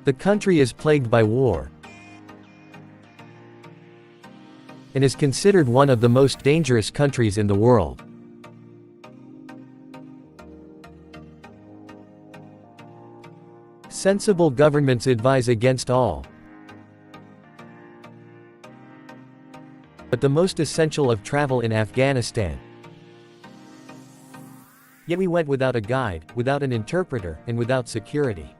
The country is plagued by war and is considered one of the most dangerous countries in the world. Sensible governments advise against all, but the most essential of travel in Afghanistan. Yet we went without a guide, without an interpreter, and without security.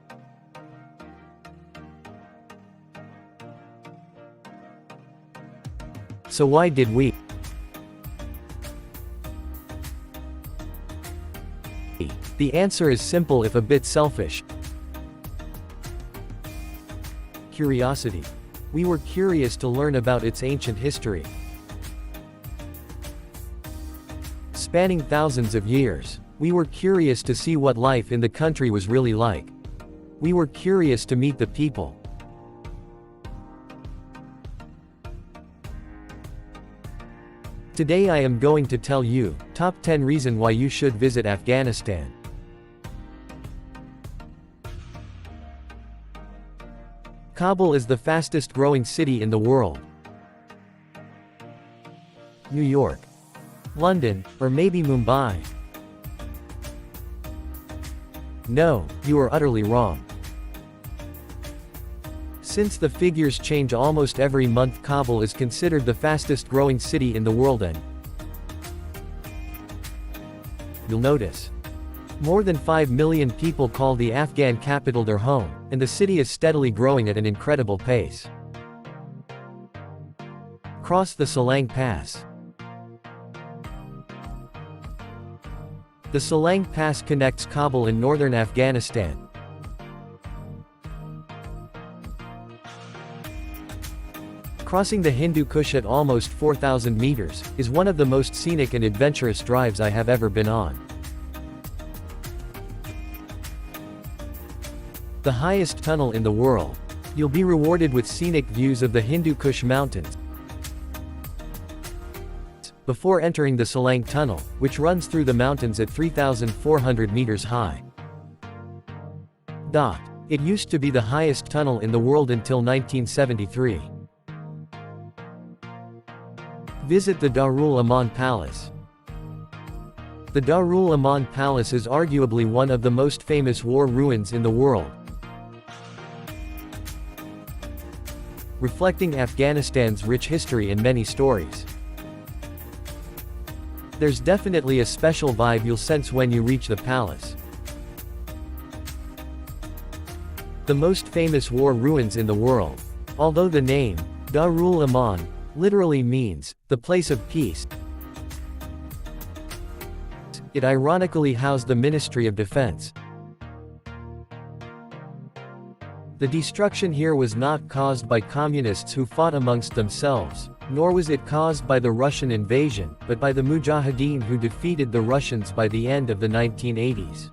So why did we? The answer is simple if a bit selfish. Curiosity. We were curious to learn about its ancient history, spanning thousands of years. We were curious to see what life in the country was really like. We were curious to meet the people. Today I am going to tell you, top 10 reasons why you should visit Afghanistan. Kabul is the fastest growing city in the world. New York, London, or maybe Mumbai? No, you are utterly wrong. Since the figures change almost every month, Kabul is considered the fastest growing city in the world, and you'll notice more than 5 million people call the Afghan capital their home, and the city is steadily growing at an incredible pace. Cross the Salang Pass. The Salang Pass connects Kabul in northern Afghanistan. Crossing the Hindu Kush at almost 4,000 meters, is one of the most scenic and adventurous drives I have ever been on. The highest tunnel in the world. You'll be rewarded with scenic views of the Hindu Kush mountains before entering the Salang Tunnel, which runs through the mountains at 3,400 meters high. It used to be the highest tunnel in the world until 1973. Visit the Darul Aman Palace. The Darul Aman Palace is arguably one of the most famous war ruins in the world, reflecting Afghanistan's rich history and many stories. There's definitely a special vibe you'll sense when you reach the palace. The most famous war ruins in the world. Although the name, Darul Aman, literally means, the place of peace, it ironically housed the Ministry of Defense. The destruction here was not caused by communists who fought amongst themselves, nor was it caused by the Russian invasion, but by the Mujahideen who defeated the Russians by the end of the 1980s.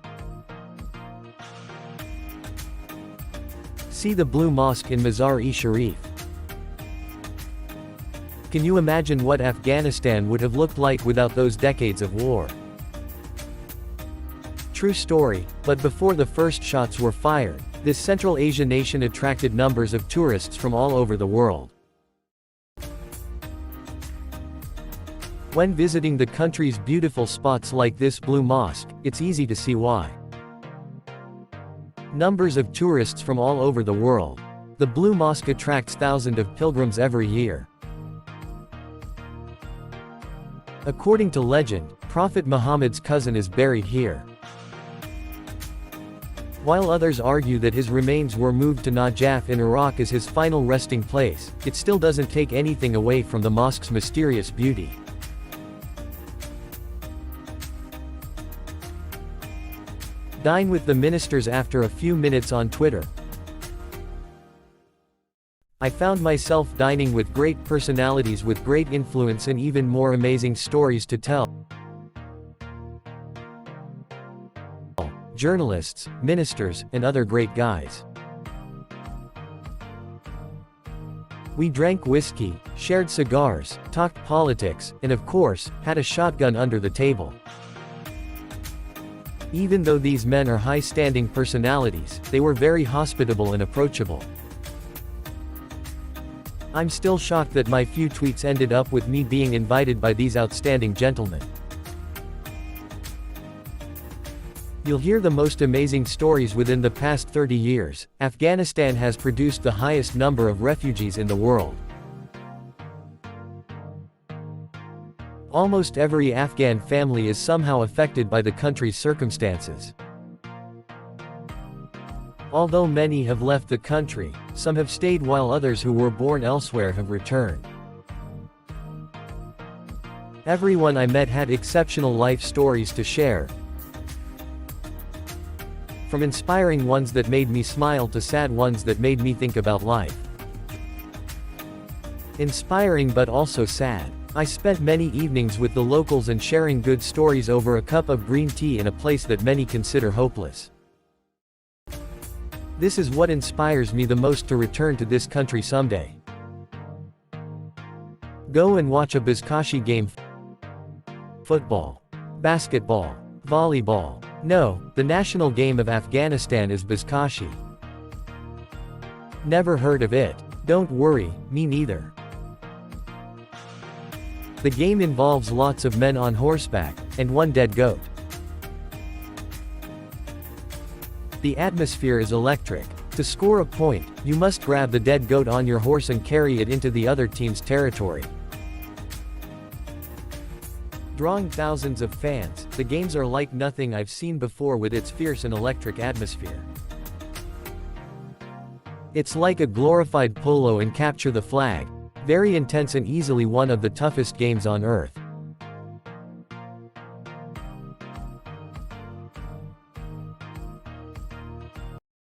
See the Blue Mosque in Mazar-e-Sharif. Can you imagine what Afghanistan would have looked like without those decades of war? True story, but before the first shots were fired, this Central Asian nation attracted numbers of tourists from all over the world. When visiting the country's beautiful spots like this Blue Mosque, it's easy to see why. Numbers of tourists from all over the world. The Blue Mosque attracts thousands of pilgrims every year. According to legend, Prophet Muhammad's cousin is buried here. While others argue that his remains were moved to Najaf in Iraq as his final resting place, it still doesn't take anything away from the mosque's mysterious beauty. Dine with the ministers after a few minutes on Twitter. I found myself dining with great personalities with great influence and even more amazing stories to tell. Journalists, ministers, and other great guys. We drank whiskey, shared cigars, talked politics, and of course, had a shotgun under the table. Even though these men are high-standing personalities, they were very hospitable and approachable. I'm still shocked that my few tweets ended up with me being invited by these outstanding gentlemen. You'll hear the most amazing stories within the past 30 years. Afghanistan has produced the highest number of refugees in the world. Almost every Afghan family is somehow affected by the country's circumstances. Although many have left the country, some have stayed while others who were born elsewhere have returned. Everyone I met had exceptional life stories to share. From inspiring ones that made me smile to sad ones that made me think about life. Inspiring but also sad. I spent many evenings with the locals and sharing good stories over a cup of green tea in a place that many consider hopeless. This is what inspires me the most to return to this country someday. Go and watch a Buzkashi game. Football. Basketball. Volleyball. No, the national game of Afghanistan is Buzkashi. Never heard of it. Don't worry, me neither. The game involves lots of men on horseback, and one dead goat. The atmosphere is electric. To score a point, you must grab the dead goat on your horse and carry it into the other team's territory. Drawing thousands of fans, the games are like nothing I've seen before with its fierce and electric atmosphere. It's like a glorified polo and capture the flag. Very intense and easily one of the toughest games on earth.